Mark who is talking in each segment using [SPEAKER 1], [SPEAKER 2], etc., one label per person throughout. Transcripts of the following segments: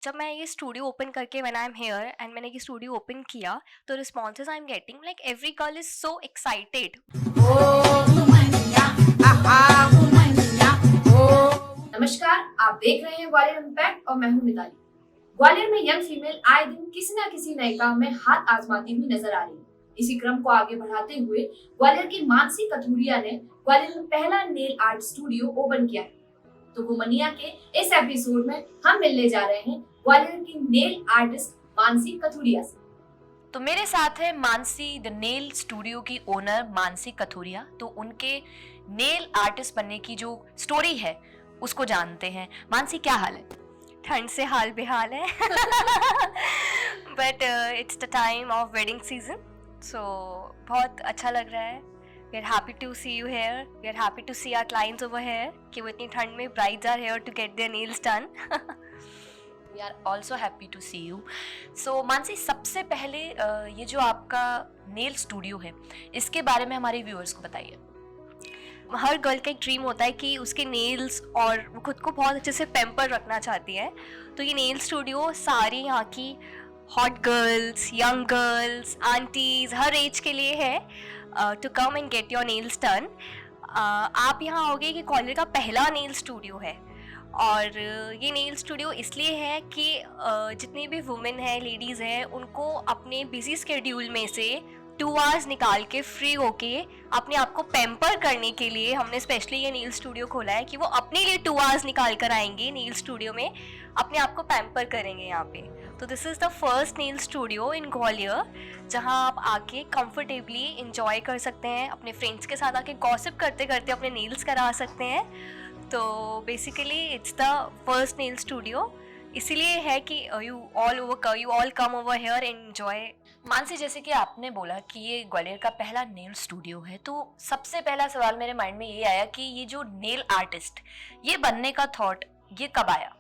[SPEAKER 1] जब मैं ये स्टूडियो ओपन करके when I am here and मैंने ये स्टूडियो ओपन किया, तो responses I am getting like every girl is so excited.
[SPEAKER 2] नमस्कार, आप देख रहे हैं ग्वालियर इम्पैक्ट और मैं हूं मिताली। ग्वालियर में यंग फीमेल आए दिन किसी न किसी नए काम में हाथ आजमाती हुई नजर आ रही है। इसी क्रम को आगे बढ़ाते हुए ग्वालियर की मानसी कथूरिया ने ग्वालियर में पहला नेल आर्ट स्टूडियो ओपन किया है। तो वुमनिया के इस एपिसोड में हम मिलने जा रहे हैं ग्वालियर की नेल आर्टिस्ट मानसी कथूरिया से।
[SPEAKER 3] तो मेरे साथ है मानसी द नेल स्टूडियो की ओनर मानसी कथूरिया। तो उनके नेल आर्टिस्ट बनने की जो स्टोरी है उसको जानते हैं। मानसी, क्या हाल है?
[SPEAKER 1] ठंड से हाल बेहाल है but it's the time of wedding season, so बहुत अच्छा लग रहा है। We are happy to see you here, we are happy to see our clients over here कि वो इतनी ठंड में brides are here to get their nails done.
[SPEAKER 3] We are also happy to see you. So Mansi, सबसे पहले ये जो आपका नेल स्टूडियो है इसके बारे में हमारे व्यूअर्स को बताइए।
[SPEAKER 1] हर गर्ल का एक ड्रीम होता है कि उसके नेल्स और वो खुद को बहुत अच्छे से पैम्पर रखना चाहती है। तो ये नेल स्टूडियो सारी यहाँ की hot girls, young girls, aunties, हर एज के लिए है to come and get your nails done. आप यहाँ आओगे कि ग्वालियर का पहला नेल स्टूडियो है। और ये नेल स्टूडियो इसलिए है कि जितनी भी वुमेन हैं, लेडीज़ हैं, उनको अपने बिजी स्केड्यूल में से 2 आवर्स निकाल के फ्री होके अपने आप को पैम्पर करने के लिए हमने स्पेशली ये नेल स्टूडियो खोला है कि वो अपने लिए 2 आवर्स निकाल कर आएंगे नेल स्टूडियो में, अपने आप को पैम्पर करेंगे यहाँ पे। तो this is the first nail studio in Gwalior जहाँ आप आके कंफर्टेबली इंजॉय कर सकते हैं, अपने फ्रेंड्स के साथ आके गॉसिप करते करते अपने नेल्स करा सकते हैं। तो basically it's the first nail studio, इसीलिए है कि you all come over here and enjoy.
[SPEAKER 3] Mansi, जैसे कि आपने बोला कि ये ग्वालियर का पहला नेल स्टूडियो है, तो सबसे पहला सवाल मेरे माइंड में ये आया कि ये जो नेल आर्टिस्ट ये बनने का थॉट ये कब आया?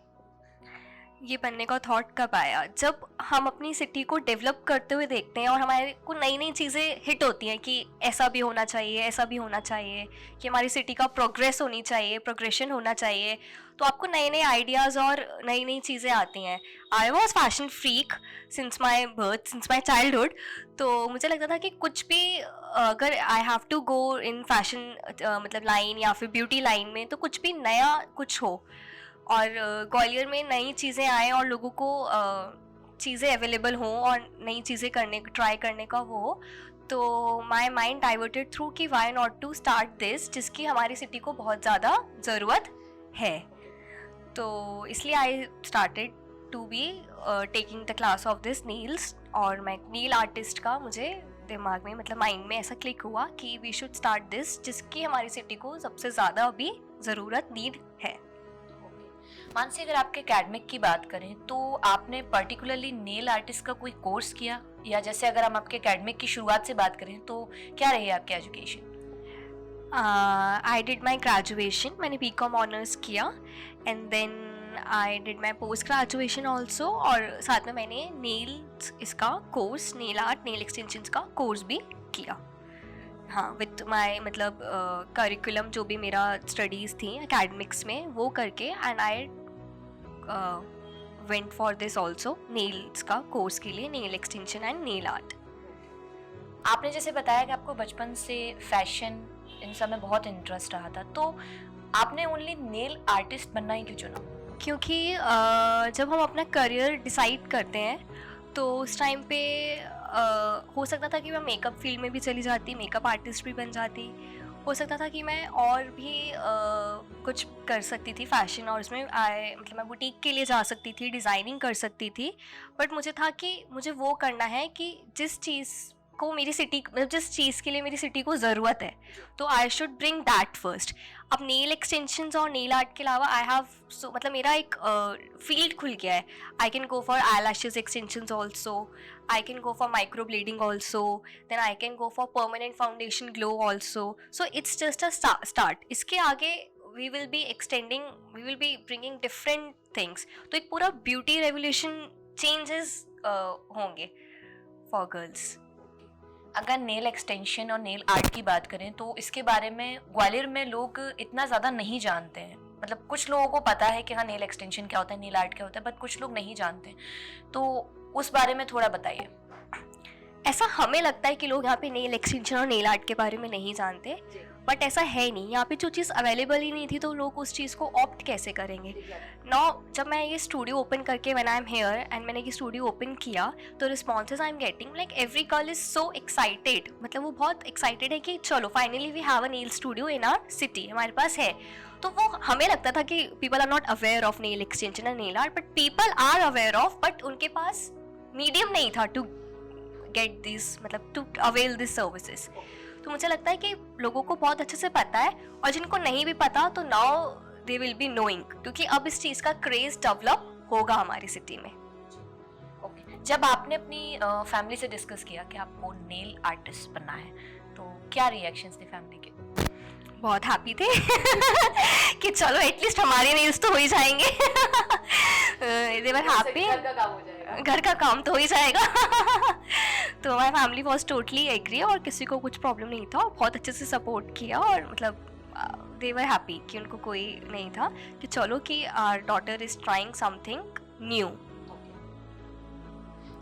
[SPEAKER 1] ये बनने का थॉट कब आया? जब हम अपनी सिटी को डेवलप करते हुए देखते हैं और हमारे को नई नई चीज़ें हिट होती हैं कि ऐसा भी होना चाहिए, ऐसा भी होना चाहिए, कि हमारी सिटी का प्रोग्रेस होनी चाहिए, प्रोग्रेशन होना चाहिए, तो आपको नए नए आइडियाज़ और नई नई चीज़ें आती हैं। I was fashion freak since my birth, since my childhood. तो मुझे लगता था कि कुछ भी अगर I have to go in fashion मतलब लाइन या फिर ब्यूटी लाइन में, तो कुछ भी नया कुछ हो और ग्वालियर में नई चीज़ें आएँ और लोगों को चीज़ें अवेलेबल हों और नई चीज़ें ट्राई करने का वो हो। तो माई माइंड डाइवर्टेड थ्रू कि why not to start this, जिसकी हमारी सिटी को बहुत ज़्यादा ज़रूरत है। तो इसलिए I started to be taking the class of this nails. और मैं नील आर्टिस्ट का मुझे दिमाग में मतलब माइंड में ऐसा क्लिक हुआ कि वी शुड स्टार्ट दिस, जिसकी हमारी सिटी को सबसे ज़्यादा अभी ज़रूरत नीड है।
[SPEAKER 3] मानसी, अगर आपके एकेडमिक की बात करें तो आपने पर्टिकुलरली नेल आर्टिस्ट का कोई कोर्स किया, या जैसे अगर हम आपके एकेडमिक की शुरुआत से बात करें तो क्या रही आपकी education?
[SPEAKER 1] I did my graduation, मैंने बीकॉम ऑनर्स किया and then I did my post graduation also, और साथ में मैंने नेल्स इसका कोर्स, नेल आर्ट, नेल एक्सटेंशंस का कोर्स भी किया। हाँ, विथ माई मतलब करिकुलम जो भी मेरा स्टडीज़ थी एकेडमिक्स में वो करके, and I went for this also, nails का कोर्स के लिए, nail extension and nail art.
[SPEAKER 3] आपने जैसे बताया कि आपको बचपन से फैशन इन सब में बहुत इंटरेस्ट रहा था, तो आपने ओनली नेल आर्टिस्ट बनना ही क्यों चुना?
[SPEAKER 1] क्योंकि जब हम अपना करियर डिसाइड करते हैं तो उस टाइम पे हो सकता था कि मैं मेकअप फील्ड में भी चली जाती, मेकअप आर्टिस्ट भी बन जाती, हो सकता था कि मैं और भी कुछ कर सकती थी फैशन, और उसमें मतलब मैं बुटीक के लिए जा सकती थी, डिज़ाइनिंग कर सकती थी। बट मुझे था कि मुझे वो करना है कि जिस चीज़ को मेरी सिटी, मतलब जिस चीज़ के लिए मेरी सिटी को ज़रूरत है, तो I should bring that first. अब नेल एक्सटेंशंस और नेल आर्ट के अलावा आई हैव मतलब मेरा एक फील्ड खुल गया है। I can go for eye lashes extensions also, I can go for microblading also, then I can go for permanent foundation glow also. So it's just a start. इसके आगे we will be extending, we will be bringing different things. तो एक पूरा beauty revolution changes होंगे for girls.
[SPEAKER 3] अगर nail extension और nail art की बात करें तो इसके बारे में ग्वालियर में लोग इतना ज़्यादा नहीं जानते हैं। मतलब कुछ लोगों को पता है कि हाँ नेल एक्सटेंशन क्या होता है, नेल आर्ट क्या होता है, बट कुछ लोग नहीं जानते, तो उस बारे में थोड़ा बताइए।
[SPEAKER 1] ऐसा हमें लगता है कि लोग यहाँ पे नेल एक्सटेंशन और नेल आर्ट के बारे में नहीं जानते, बट ऐसा है नहीं। यहाँ पे जो चीज़ अवेलेबल ही नहीं थी तो लोग उस चीज़ को ऑप्ट कैसे करेंगे। जब मैं ये स्टूडियो ओपन करके when I am here and मैंने ये स्टूडियो ओपन किया तो responses I am getting like every girl is so excited, मतलब वो बहुत एक्साइटेड है कि चलो finally we have a nail studio in our city, हमारे पास है। तो वो हमें लगता था कि people are not aware of nail extension and nail art, but people are aware of, but उनके पास मीडियम नहीं था टू गेट दिस, मतलब टू अवेल दिस सर्विसेज। तो मुझे लगता है कि लोगों को बहुत अच्छे से पता है, और जिनको नहीं भी पता तो now they will be knowing, क्योंकि अब इस चीज़ का क्रेज डेवलप होगा हमारी सिटी में।
[SPEAKER 3] ओके, जब आपने अपनी फैमिली से डिस्कस किया कि आपको नेल आर्टिस्ट बनना है, तो क्या रिएक्शंस थे फैमिली के?
[SPEAKER 1] बहुत हैप्पी थे कि चलो एटलीस्ट हमारे नेल्स तो हो ही जाएंगे। दे वर हैप्पी, घर का काम तो हो ही जाएगा। तो my family was totally agree, और किसी को कुछ प्रॉब्लम नहीं था, बहुत अच्छे से सपोर्ट किया, और मतलब दे वर हैप्पी कि उनको कोई नहीं था कि चलो कि our daughter is trying something new.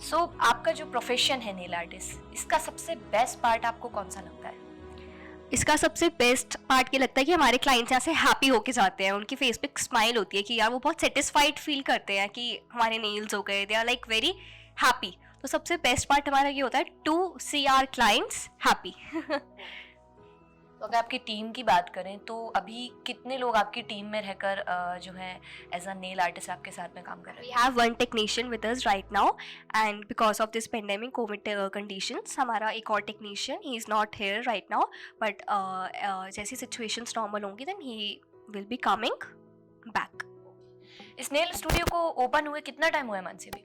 [SPEAKER 3] So आपका जो प्रोफेशन है नेल आर्टिस्ट, इसका सबसे बेस्ट पार्ट आपको कौन सा लगता है?
[SPEAKER 1] इसका सबसे बेस्ट पार्ट ये लगता है कि हमारे क्लाइंट्स यहाँ से हैप्पी होके जाते हैं, उनकी फेस पे स्माइल होती है कि यार वो बहुत सेटिस्फाइड फील करते हैं कि हमारे नेल्स हो गए, they are like very happy. तो सबसे बेस्ट पार्ट हमारा ये होता है to see our clients happy.
[SPEAKER 3] तो अगर आपकी टीम की बात करें तो अभी कितने लोग आपकी टीम में रहकर जो है एज अ नेल आर्टिस्ट आपके साथ में काम कर रहे हैं?
[SPEAKER 1] We have one technician with us right now, and because of this pandemic COVID conditions, हमारा एक और technician, he is not here right now, but जैसी situations normal होंगी then he will be coming back.
[SPEAKER 3] इस nail studio को open हुए कितना time हुआ है मानसी भी?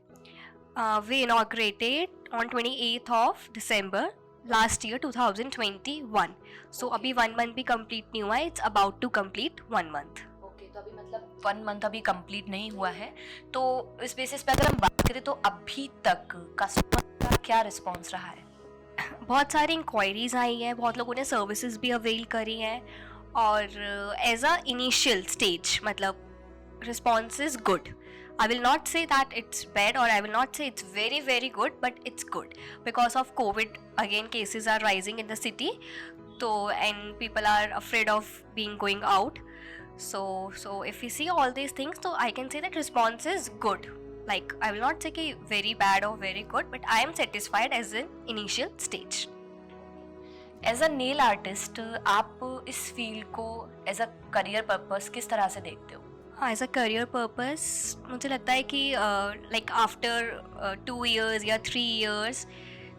[SPEAKER 1] We inaugurated on 28th of December last year 2021. So अभी 1 month भी complete नहीं हुआ है, it's about to complete 1 month.
[SPEAKER 3] Okay, तो अभी मतलब 1 मंथ अभी कंप्लीट नहीं हुआ है। तो इस बेसिस पे अगर हम बात करें तो अभी तक कस्टमर का क्या रिस्पॉन्स रहा है?
[SPEAKER 1] बहुत सारी इंक्वायरीज आई हैं, बहुत लोगों ने सर्विसेज भी अवेल करी हैं, और एज अ इनिशियल स्टेज मतलब response is good. I will not say that it's bad, or I will not say it's very very good, but it's good because of COVID. Again, cases are rising in the city, so and people are afraid of being going out. So if we see all these things, so I can say that response is good. Like I will not say कि very bad or very good, but I am satisfied as an initial stage.
[SPEAKER 3] As a nail artist आप इस field को as a career purpose किस तरह से देखते हो?
[SPEAKER 1] As a career purpose मुझे लगता है कि लाइक आफ्टर 2 years या 3 years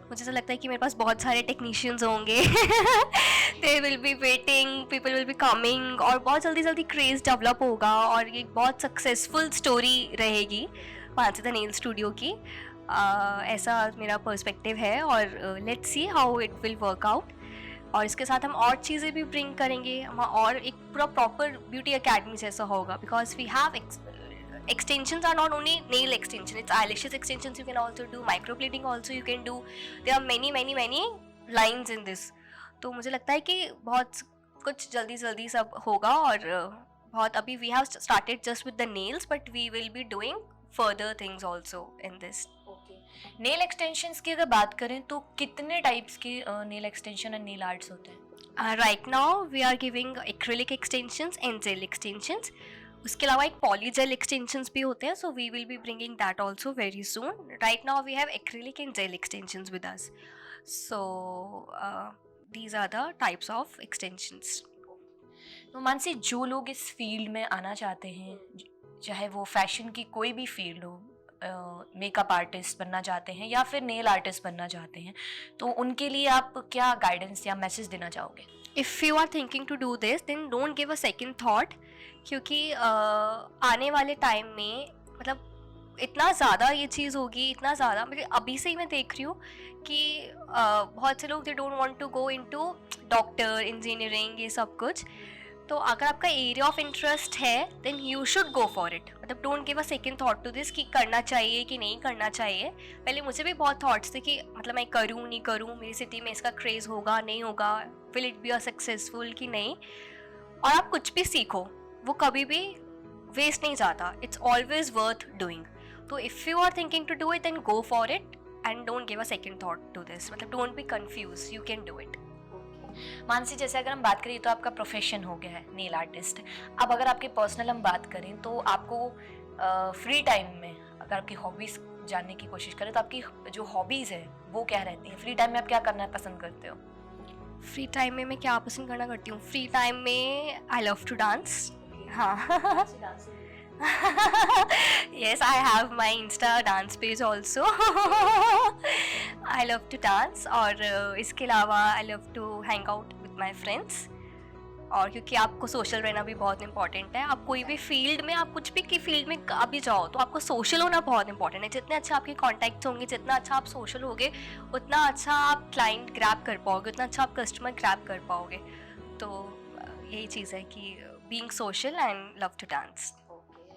[SPEAKER 1] मुझे ऐसा लगता है कि मेरे पास बहुत सारे टेक्नीशियंस होंगे। They will be waiting, people will be coming, और बहुत जल्दी जल्दी क्रेज़ डेवलप होगा, और ये बहुत सक्सेसफुल स्टोरी रहेगी मानसी द नेल स्टूडियो की। ऐसा मेरा पर्सपेक्टिव है, और let's see how it will work out. और इसके साथ हम और चीज़ें भी ब्रिंग करेंगे, हम और एक पूरा प्रॉपर ब्यूटी अकेडमी जैसा होगा, because we have extensions are not only nail extension, it's eyelashes extensions you can also do, microblading also you can do, there are many lines in this. तो मुझे लगता है कि बहुत कुछ जल्दी जल्दी सब होगा, और बहुत अभी we have started just with the nails, but we will be doing further things also in this.
[SPEAKER 3] Nail extensions की अगर बात करें तो कितने टाइप्स के nail extension and nail arts होते हैं?
[SPEAKER 1] Right now we are giving acrylic extensions and gel extensions. उसके अलावा एक पॉलीजेल एक्सटेंशंस भी होते हैं, so we will be bringing that also very soon. Right now we have acrylic and gel extensions with us, so these are the types of extensions.
[SPEAKER 3] तो मानसी, जो लोग इस फील्ड में आना चाहते हैं, चाहे वो फैशन की कोई भी फील्ड हो, मेकअप आर्टिस्ट बनना चाहते हैं या फिर नेल आर्टिस्ट बनना चाहते हैं, तो उनके लिए आप क्या गाइडेंस या मैसेज देना चाहोगे?
[SPEAKER 1] If you are thinking to do this then don't give a second thought, क्योंकि आने वाले टाइम में मतलब इतना ज़्यादा ये चीज़ होगी, इतना ज़्यादा, मतलब अभी से ही मैं देख रही हूँ कि बहुत से लोग they don't want to go into doctor, engineering, ये सब कुछ. तो अगर आपका एरिया ऑफ इंटरेस्ट है then you should go for it. मतलब don't give a second thought to this कि करना चाहिए कि नहीं करना चाहिए. पहले मुझे भी बहुत थॉट्स थे कि मतलब मैं करूँ नहीं करूँ, मेरी सिटी में इसका क्रेज़ होगा नहीं होगा, will it be a successful कि नहीं. और आप कुछ भी सीखो, वो कभी भी वेस्ट नहीं जाता. It's always worth doing. So if you are thinking to do it then go for it and don't give a second thought to this. मतलब don't be confuse, you can do it.
[SPEAKER 3] Mansi, जैसे अगर हम बात करें तो आपका profession हो गया है नेल आर्टिस्ट. अब अगर आपके पर्सनल हम बात करें तो आपको फ्री टाइम में अगर आपकी हॉबीज़ जानने की कोशिश करें तो आपकी जो हॉबीज़ है वो क्या रहती हैं? फ्री टाइम में आप क्या करना पसंद करते हो?
[SPEAKER 1] फ्री टाइम में मैं क्या पसंद करना करती हूँ? फ्री टाइम में आई लव टू डांस. हाँ. Yes, I have my Insta dance page also. I love to dance. और इसके अलावा I love to hang out with my friends. और क्योंकि आपको सोशल रहना भी बहुत इंपॉर्टेंट है. आप कोई भी फील्ड में, आप कुछ भी की फील्ड में अभी जाओ तो आपको सोशल होना बहुत इंपॉर्टेंट है. जितने अच्छे आपके कॉन्टैक्ट्स होंगे, जितना अच्छा आप सोशल होगे, उतना अच्छा आप क्लाइंट ग्रैब कर पाओगे, उतना अच्छा आप कस्टमर ग्रैब कर पाओगे. तो यही चीज़ है कि being social and love to dance.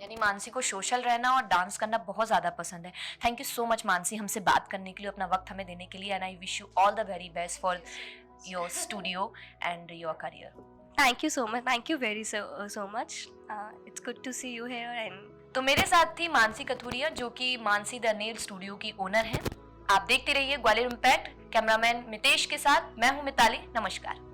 [SPEAKER 3] यानी मानसी को सोशल रहना और डांस करना बहुत ज़्यादा पसंद है. Thank you so much Mansi हमसे बात करने के लिए, अपना वक्त हमें देने के लिए. And I wish you all the very best for your studio and your career.
[SPEAKER 1] Thank you so much. Thank you so much. It's good to see you here. And
[SPEAKER 3] तो मेरे साथ थी मानसी कथुरिया, जो कि मानसी द नेल स्टूडियो की owner है. आप देखते रहिए ग्वालियर इम्पैक्ट. कैमरामैन मितेश के साथ मैं हूँ मिताली. नमस्कार.